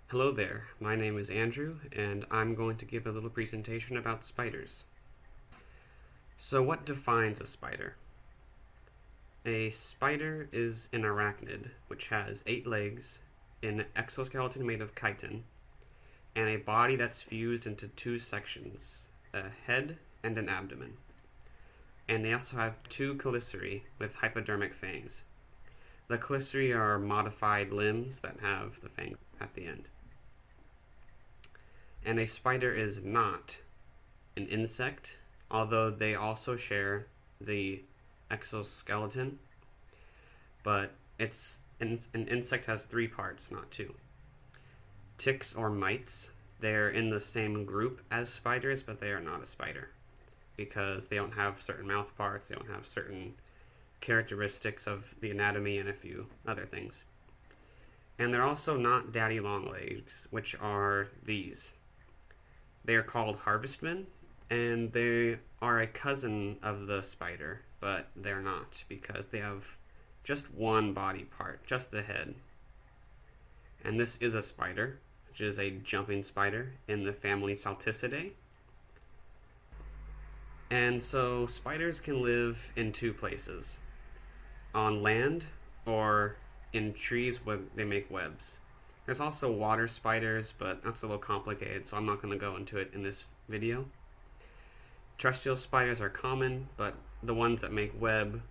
Hello there, my name is Andrew, and I'm going to give a little presentation about spiders. So what defines a spider? A spider is an arachnid, which has 8 legs, an exoskeleton made of chitin, and a body that's fused into 2 sections, a head and an abdomen. And they also have 2 chelicerae with hypodermic fangs. The chelicerae are modified limbs that have the fangs at the end. And a spider is not an insect, although they also share the exoskeleton, but an insect has 3 parts, not 2. Ticks or mites, they're in the same group as spiders, but they are not a spider because they don't have certain mouth parts, they don't have certain characteristics of the anatomy and a few other things. And they're also not daddy long legs, which are these. They are called harvestmen, and they are a cousin of the spider, but they're not because they have just one body part, just the head. And this is a spider, which is a jumping spider in the family Salticidae. And so spiders can live in 2 places, on land or in trees where they make webs. There's also water spiders, but that's a little complicated, so I'm not going to go into it in this video. Terrestrial spiders are common, but the ones that make web,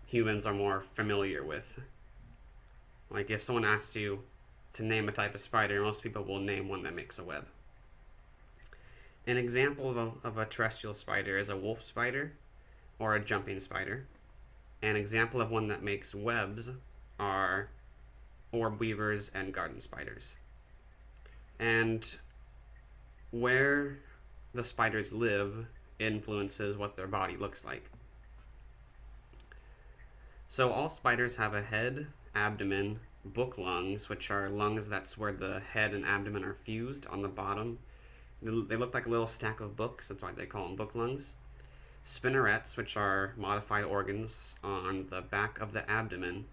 humans are more familiar with. Like if someone asks you to name a type of spider, most people will name one that makes a web. An example of a terrestrial spider is a wolf spider or a jumping spider. An example of one that makes webs are orb weavers and garden spiders. And where the spiders live influences what their body looks like. So all spiders have a head, abdomen, book lungs, which are lungs that's where the head and abdomen are fused on the bottom. They look like a little stack of books, that's why they call them book lungs. Spinnerets, which are modified organs on the back of the abdomen,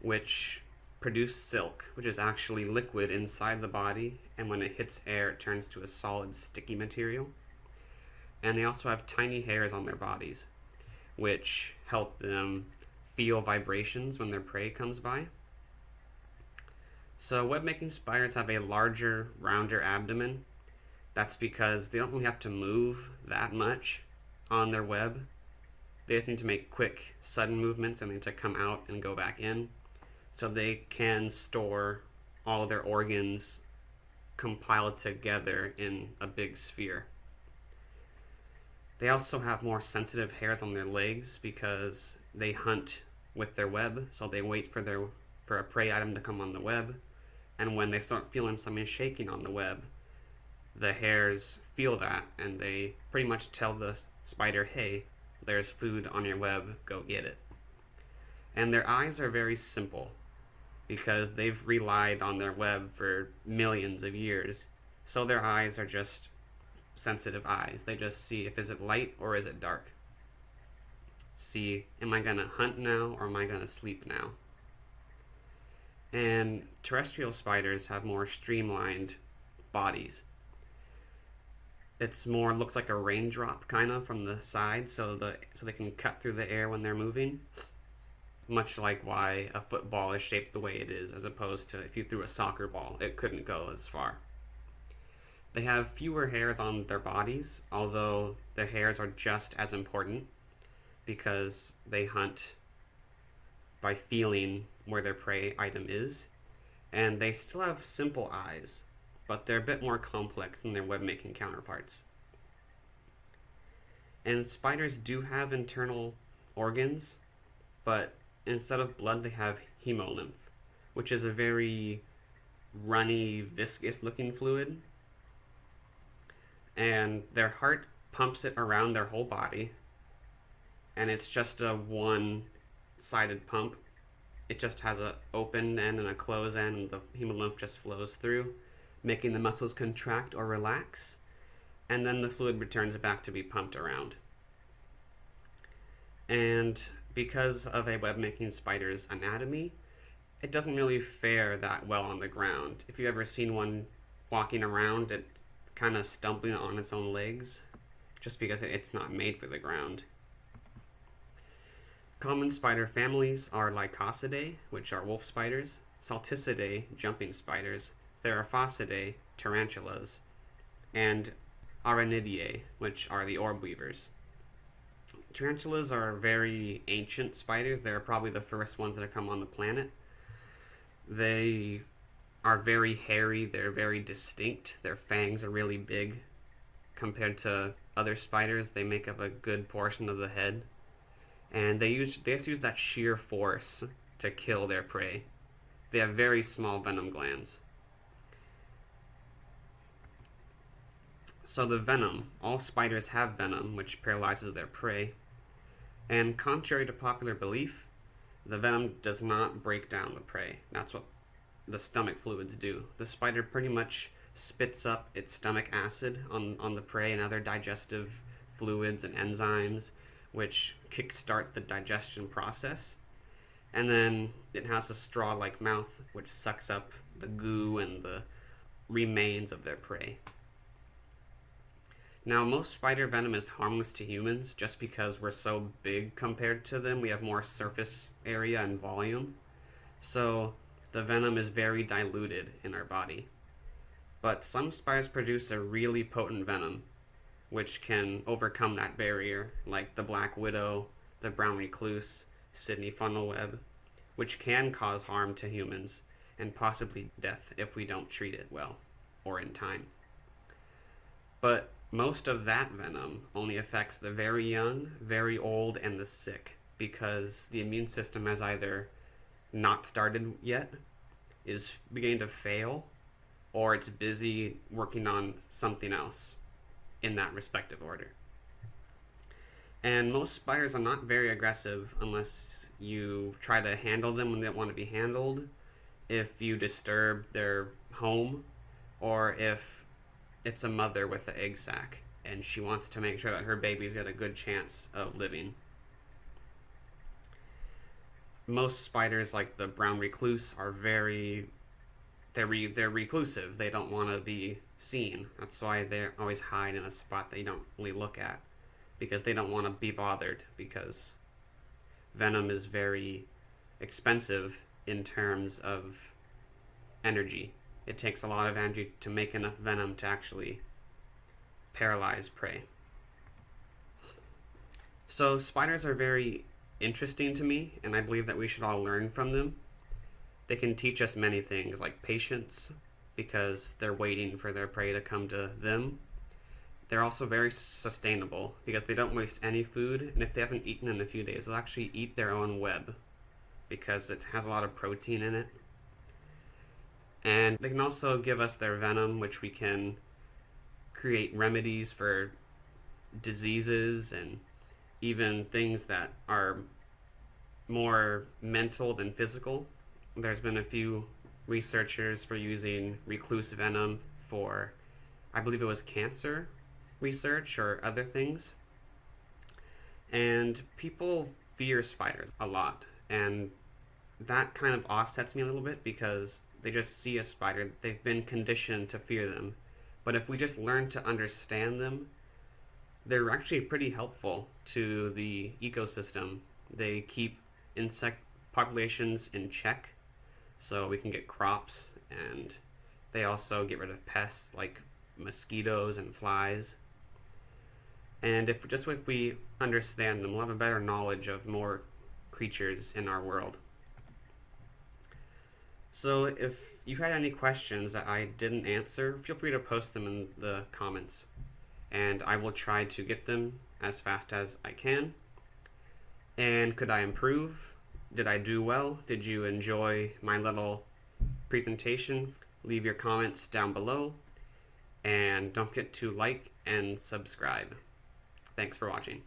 which produce silk, which is actually liquid inside the body, and when it hits air it turns to a solid sticky material. And they also have tiny hairs on their bodies, which help them feel vibrations when their prey comes by. So web-making spiders have a larger, rounder abdomen. That's because they don't really have to move that much on their web. They just need to make quick, sudden movements and they need to come out and go back in. So they can store all their organs compiled together in a big sphere. They also have more sensitive hairs on their legs because they hunt with their web, so they wait for a prey item to come on the web, and when they start feeling something shaking on the web, the hairs feel that and they pretty much tell the spider, hey, there's food on your web, go get it. And their eyes are very simple because they've relied on their web for millions of years. So their eyes are just sensitive eyes. They just see if is it light or is it dark. See, am I gonna hunt now or am I gonna sleep now? And terrestrial spiders have more streamlined bodies. It's more looks like a raindrop kind of from the side, so they can cut through the air when they're moving. Much like why a football is shaped the way it is, as opposed to if you threw a soccer ball, it couldn't go as far. They have fewer hairs on their bodies, although their hairs are just as important because they hunt by feeling where their prey item is. And they still have simple eyes, but they're a bit more complex than their web-making counterparts. And spiders do have internal organs, but instead of blood they have hemolymph, which is a very runny, viscous looking fluid. And their heart pumps it around their whole body, and it's just a one-sided pump. It just has an open end and a closed end, and the hemolymph just flows through, making the muscles contract or relax, and then the fluid returns back to be pumped around. And because of a web-making spider's anatomy, it doesn't really fare that well on the ground. If you've ever seen one walking around, it kind of stumbling on its own legs, just because it's not made for the ground. Common spider families are Lycosidae, which are wolf spiders, Salticidae, jumping spiders, Theraphosidae, tarantulas, and Aranidae, which are the orb weavers. Tarantulas are very ancient spiders. They're probably the first ones that have come on the planet. They are very hairy. They're very distinct. Their fangs are really big. Compared to other spiders, they make up a good portion of the head. And they just use that sheer force to kill their prey. They have very small venom glands. So the venom, all spiders have venom, which paralyzes their prey. And contrary to popular belief, the venom does not break down the prey. That's what the stomach fluids do. The spider pretty much spits up its stomach acid on the prey and other digestive fluids and enzymes, which kickstart the digestion process. And then it has a straw-like mouth, which sucks up the goo and the remains of their prey. Now, most spider venom is harmless to humans just because we're so big compared to them. We have more surface area and volume. So the venom is very diluted in our body. But some spiders produce a really potent venom, which can overcome that barrier, like the black widow, the brown recluse, Sydney funnelweb, which can cause harm to humans and possibly death if we don't treat it well or in time. But most of that venom only affects the very young, very old, and the sick, because the immune system has either not started yet, is beginning to fail, or it's busy working on something else in that respective order. And most spiders are not very aggressive unless you try to handle them when they don't want to be handled, if you disturb their home, or if it's a mother with an egg sac and she wants to make sure that her baby's got a good chance of living. Most spiders, like the brown recluse, are they're reclusive. They don't want to be seen. That's why they always hide in a spot that you don't really look at, because they don't want to be bothered, because venom is very expensive in terms of energy. It takes a lot of energy to make enough venom to actually paralyze prey. So spiders are very interesting to me, and I believe that we should all learn from them. They can teach us many things, like patience, because they're waiting for their prey to come to them. They're also very sustainable, because they don't waste any food, and if they haven't eaten in a few days, they'll actually eat their own web, because it has a lot of protein in it. And they can also give us their venom, which we can create remedies for diseases and even things that are more mental than physical. There's been a few researchers for using recluse venom for, I believe it was cancer research or other things. And people fear spiders a lot, and that kind of offsets me a little bit, because they just see a spider, they've been conditioned to fear them. But if we just learn to understand them, they're actually pretty helpful to the ecosystem. They keep insect populations in check, so we can get crops, and they also get rid of pests like mosquitoes and flies. And if we understand them, we'll have a better knowledge of more creatures in our world. So if you had any questions that I didn't answer, feel free to post them in the comments, and I will try to get them as fast as I can. And could I improve? Did I do well? Did you enjoy my little presentation? Leave your comments down below, and don't forget to like and subscribe. Thanks for watching.